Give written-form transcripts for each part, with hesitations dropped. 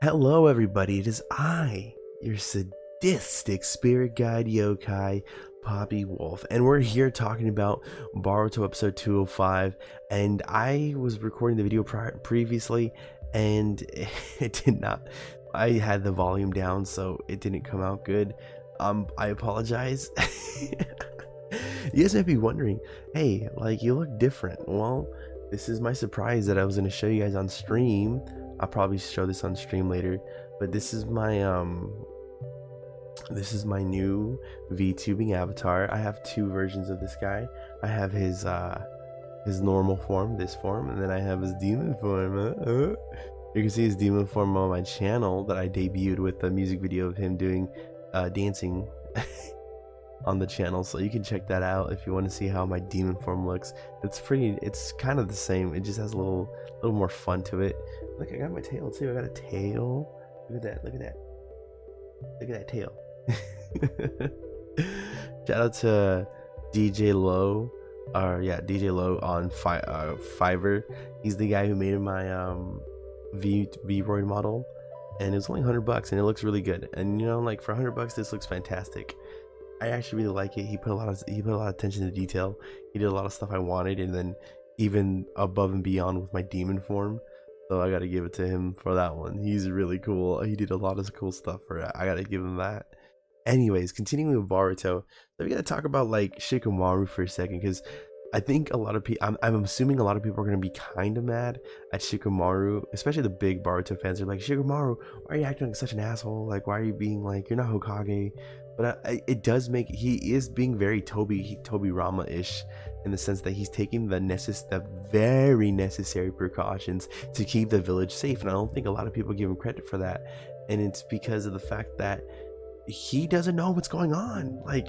Hello, everybody. It is I, your sadistic spirit guide yokai, Poppy Wolf, and we're here talking about Boruto episode 205. And I was recording the video previously, and it did not. I had the volume down, so it didn't come out good. I apologize. You guys might be wondering, hey, like, you look different. Well, this is my surprise that I was going to show you guys on stream. I'll probably show this on stream later, but this is my new VTubing avatar. I have two versions of this guy. I have his normal form, this form, and then I have his demon form. You can see his demon form on my channel that I debuted with the music video of him doing dancing on the channel, so you can check that out if you want to see how my demon form looks. It's kind of the same, it just has a little more fun to it. Look, I got my tail too. I got a tail. Look at that tail. Shout out to DJ Low, DJ Low on Fiverr. He's the guy who made my V-Roid model, and it's only $100 and it looks really good. And you know, like, for $100 this looks fantastic. I actually really like it. He put a lot of attention to detail. He did a lot of stuff I wanted, and then even above and beyond with my demon form. So I gotta give it to him for that one. He's really cool. He did a lot of cool stuff for it. I gotta give him that. Anyways, continuing with Boruto, so we gotta talk about like Shikamaru for a second, because I think a lot of people, I'm assuming a lot of people are gonna be kind of mad at Shikamaru, especially the big Boruto fans. Are like, Shikamaru, why are you acting like such an asshole? Like, why are you being like, you're not Hokage? But it does make, he is being very Tobirama-ish, in the sense that he's taking the very necessary precautions to keep the village safe. And I don't think a lot of people give him credit for that. And it's because of the fact that he doesn't know what's going on. Like,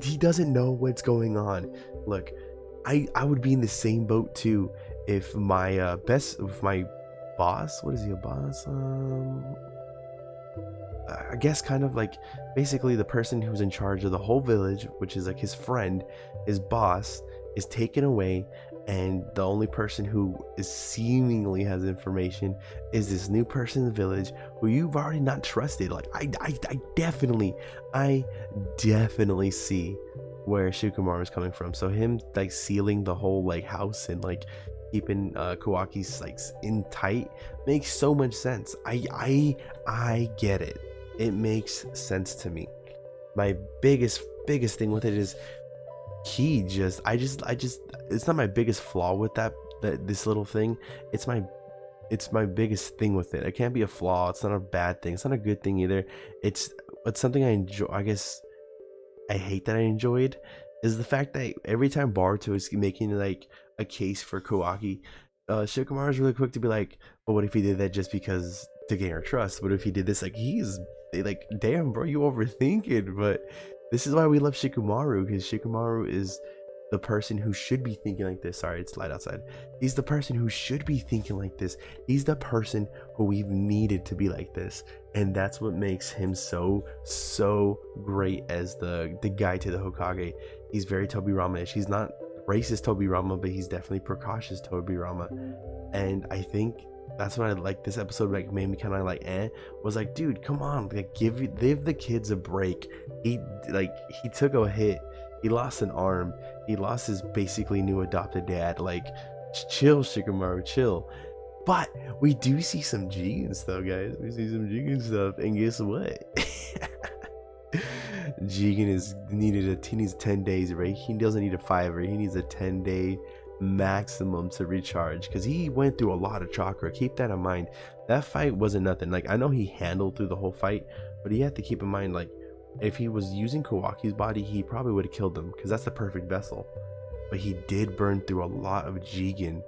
he doesn't know what's going on. Look, I would be in the same boat too if my my boss, what is he, a boss? I guess kind of like basically the person who's in charge of the whole village, which is like his friend, his boss, is taken away, and the only person who is seemingly has information is this new person in the village who you've already not trusted. Like, I definitely see where Shikamaru is coming from. So him like sealing the whole like house and like keeping Kawaki's like in tight makes so much sense. I get it. It makes sense to me. My biggest thing with it is I just it's not my biggest flaw with this little thing. It's my biggest thing with it. It can't be a flaw. It's not a bad thing. It's not a good thing either. It's something I enjoy. I guess I hate that I enjoyed is the fact that every time Boruto is making like a case for Kawaki, Shikamaru is really quick to be like, but what if he did that just because to gain our trust? What if he did this? Like, like, damn, bro, you overthink it. But this is why we love Shikamaru, because Shikamaru is the person who should be thinking like this. Sorry, it's light outside. He's the person who should be thinking like this. He's the person who we've needed to be like this, and that's what makes him so great as the guy to the Hokage. He's very Tobirama-ish. He's not racist Tobirama, but he's definitely precautious Tobirama. And I think that's what I like. This episode like made me kind of like was like, dude, come on, like give the kids a break. He took a hit. He lost an arm. He lost his basically new adopted dad. Like, chill, Shikamaru, chill. But we do see some Jigen stuff, guys. We see some Jigen stuff, and guess what? Jigen needs 10 days, right? He doesn't need a 5, he needs a 10-day maximum to recharge, because he went through a lot of chakra. Keep that in mind. That fight wasn't nothing. Like, I know he handled through the whole fight, but you have to keep in mind, like, if he was using Kawaki's body, he probably would have killed him, because that's the perfect vessel. But he did burn through a lot of Jigen.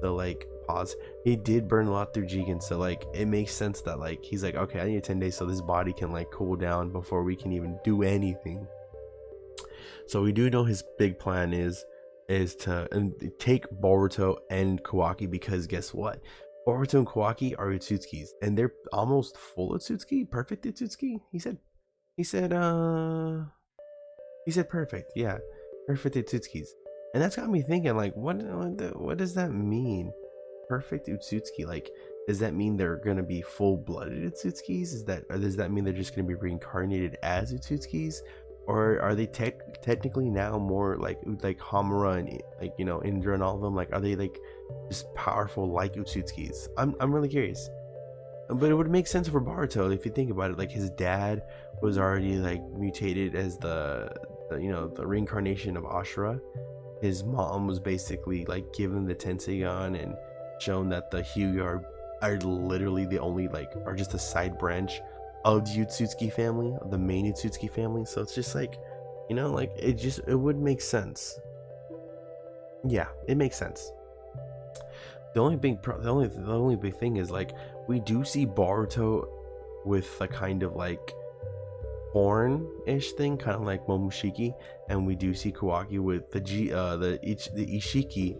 So, like, pause. He did burn a lot through Jigen, so like it makes sense that like he's like, okay, I need 10 days so this body can like cool down before we can even do anything. So we do know his big plan is to take Boruto and Kawaki, because guess what? Boruto and Kawaki are Otsutskis, and they're almost full Otsutski, perfect Otsutski. He said perfect, yeah, perfect Otsutskis. And that's got me thinking, like, what does that mean? Perfect Otsutski. Like, does that mean they're gonna be full-blooded Otsutskis? Or does that mean they're just gonna be reincarnated as Otsutskis? Or are they technically now more like Hamura and like, you know, Indra and all of them? Like, are they like just powerful like Otsutskis? I'm really curious. But it would make sense for Boruto if you think about it. Like, his dad was already like mutated as the you know, the reincarnation of Ashura. His mom was basically like given the Tensegon and shown that the Hyuga are literally the only like, are just a side branch of the Otsutsuki family, of the main Otsutsuki family. So it's just like, you know, like it would make sense. Yeah, it makes sense. The only big thing is like, we do see Boruto with a kind of like horn-ish thing, kind of like Momoshiki, and we do see Kawaki with the Ishiki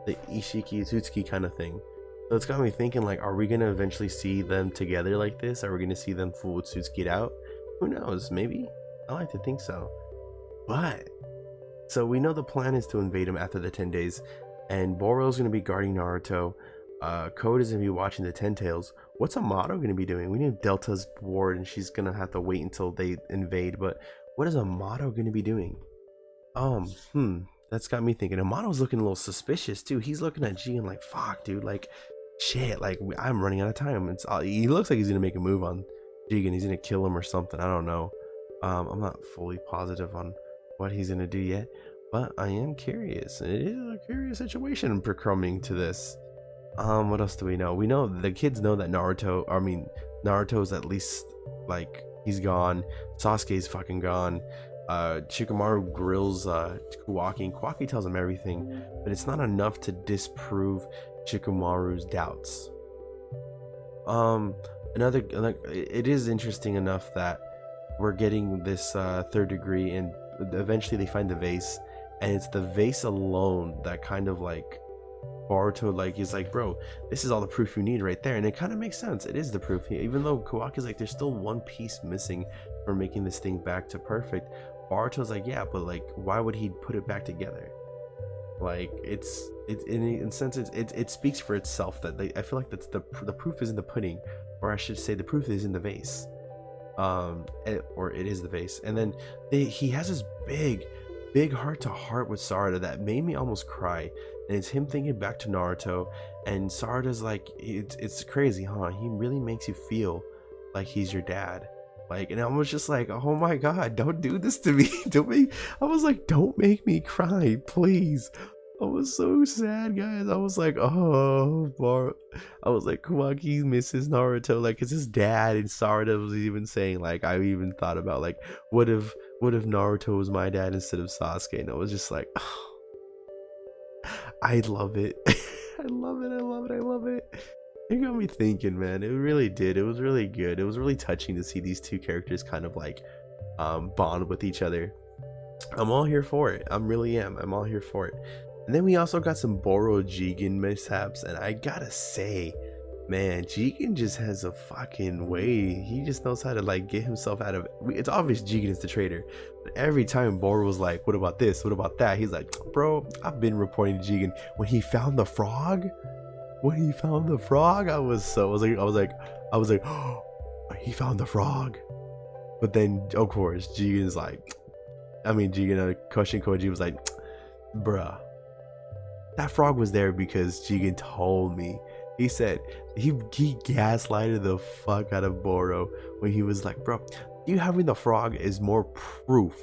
Otsutsuki kind of thing. So it's got me thinking, like, are we gonna eventually see them together like this? Are we gonna see them full Otsutsuki'd out? Who knows? Maybe. I like to think so. But so we know the plan is to invade him after the 10 days, and Boro's gonna be guarding Naruto. Code is gonna be watching the 10 tails. What's Amato gonna be doing? We know Delta's bored and she's gonna have to wait until they invade, but what is Amato gonna be doing? That's got me thinking. Amato's looking a little suspicious too. He's looking at Jigen like, fuck, dude, like, shit, like, I'm running out of time. He looks like he's gonna make a move on Jigen. He's gonna kill him or something. I don't know. I'm not fully positive on what he's gonna do yet, but I am curious. It is a curious situation coming to this. What else do we know? We know the kids know that Naruto's at least, like, he's gone. Sasuke's fucking gone. Shikamaru grills Kawaki, and Kawaki tells him everything, but it's not enough to disprove Shikamaru's doubts. It is interesting enough that we're getting this third degree, and eventually they find the vase, and it's the vase alone that kind of like Boruto, like, he's like, bro, this is all the proof you need right there. And it kind of makes sense. It is the proof, even though Kawaki's like, there's still one piece missing for making this thing back to perfect. Boruto's like, yeah, but like, why would he put it back together? Like, it's in a sense, it speaks for itself that I feel like that's the proof is in the pudding, or I should say the proof is in the vase. Or it is the vase. And then he has this big heart-to-heart with Sarada that made me almost cry, and it's him thinking back to Naruto, and Sarada's like, it's crazy, huh? He really makes you feel like he's your dad. Like, and I was just like, oh my god, don't do this to me. I was like, don't make me cry, please. I was so sad, guys. I was like, oh, I was like, Kawaki misses Naruto, like, it's his dad. And Sarada was even saying, like, I even thought about, like, what if Naruto was my dad instead of Sasuke? And I was just like, oh, I love it. I love it. It got me thinking, man. It really did. It was really good. It was really touching to see these two characters kind of like bond with each other. I'm all here for it. I'm all here for it. And then we also got some Boro Jigen mishaps, and I gotta say, man, Jigen just has a fucking way. He just knows how to like get himself out of. It's obvious Jigen is the traitor, but every time Boro was like, "What about this? What about that?" He's like, "Bro, I've been reporting to Jigen when he found the frog." I was like, oh, he found the frog. But then, of course, Koshin Koji was like, bruh, that frog was there because Jigen told me. He said he gaslighted the fuck out of Boro when he was like, bro, you having the frog is more proof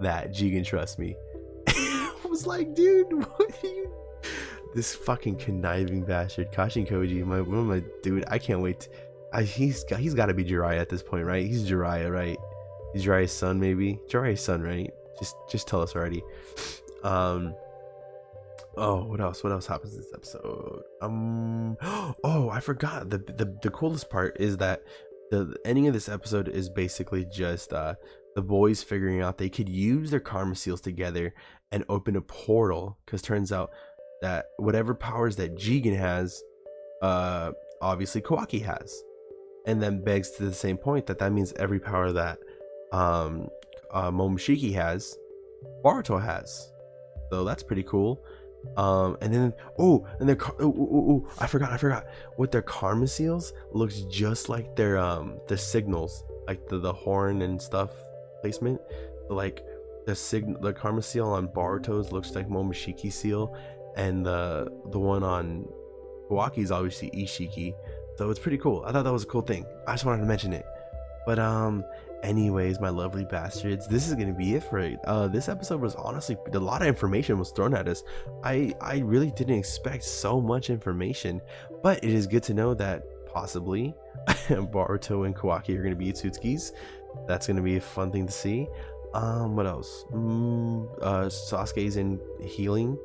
that Jigen trusts me. I was like, dude, what are you? This fucking conniving bastard, Koshin Koji, my dude. I can't wait. He's got to be Jiraiya at this point, right? He's Jiraiya, right? He's Jiraiya's son, maybe. Jiraiya's son, right? Just tell us already. Oh, what else happens in this episode? Oh, I forgot. The coolest part is that the ending of this episode is basically just the boys figuring out they could use their karma seals together and open a portal, because turns out that whatever powers that Jigen has, obviously Kawaki has, and then begs to the same point that means every power that Momoshiki has, Boruto has. So that's pretty cool. And then and their I forgot what their karma seals looks just like their signals, like the horn and stuff placement. So like the karma seal on Boruto's looks like Momoshiki's seal, and the one on Kawaki's obviously Ishiki. So it's pretty cool. I thought that was a cool thing. I just wanted to mention it. But anyways, my lovely bastards, this is gonna be it for it. This episode was honestly, a lot of information was thrown at us. I really didn't expect so much information, but it is good to know that possibly Boruto and Kawaki are gonna be Otsutskis. That's gonna be a fun thing to see. What else? Sasuke's in healing.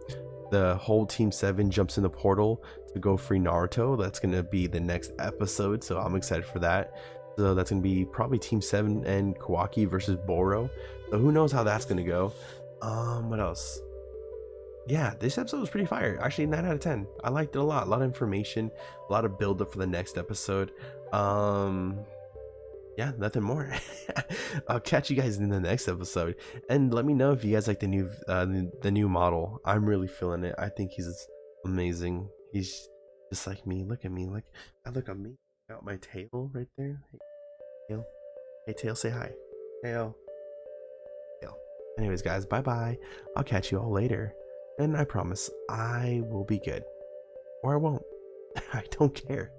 The whole Team 7 jumps in the portal to go free Naruto. That's gonna be the next episode, so I'm excited for that. So that's gonna be probably Team 7 and Kawaki versus Boro. So who knows how that's gonna go. What else? Yeah, this episode was pretty fire. Actually, 9 out of 10. I liked it a lot. A lot of information, a lot of build up for the next episode. Yeah, nothing more. I'll catch you guys in the next episode, and let me know if you guys like the new model. I'm really feeling it. I think he's amazing. He's just like me. Look at me. Like I look at me. Got my tail right there. Hey tail. Hey tail, say hi. Tail. Tail. Anyways, guys, bye bye. I'll catch you all later, and I promise I will be good, or I won't. I don't care.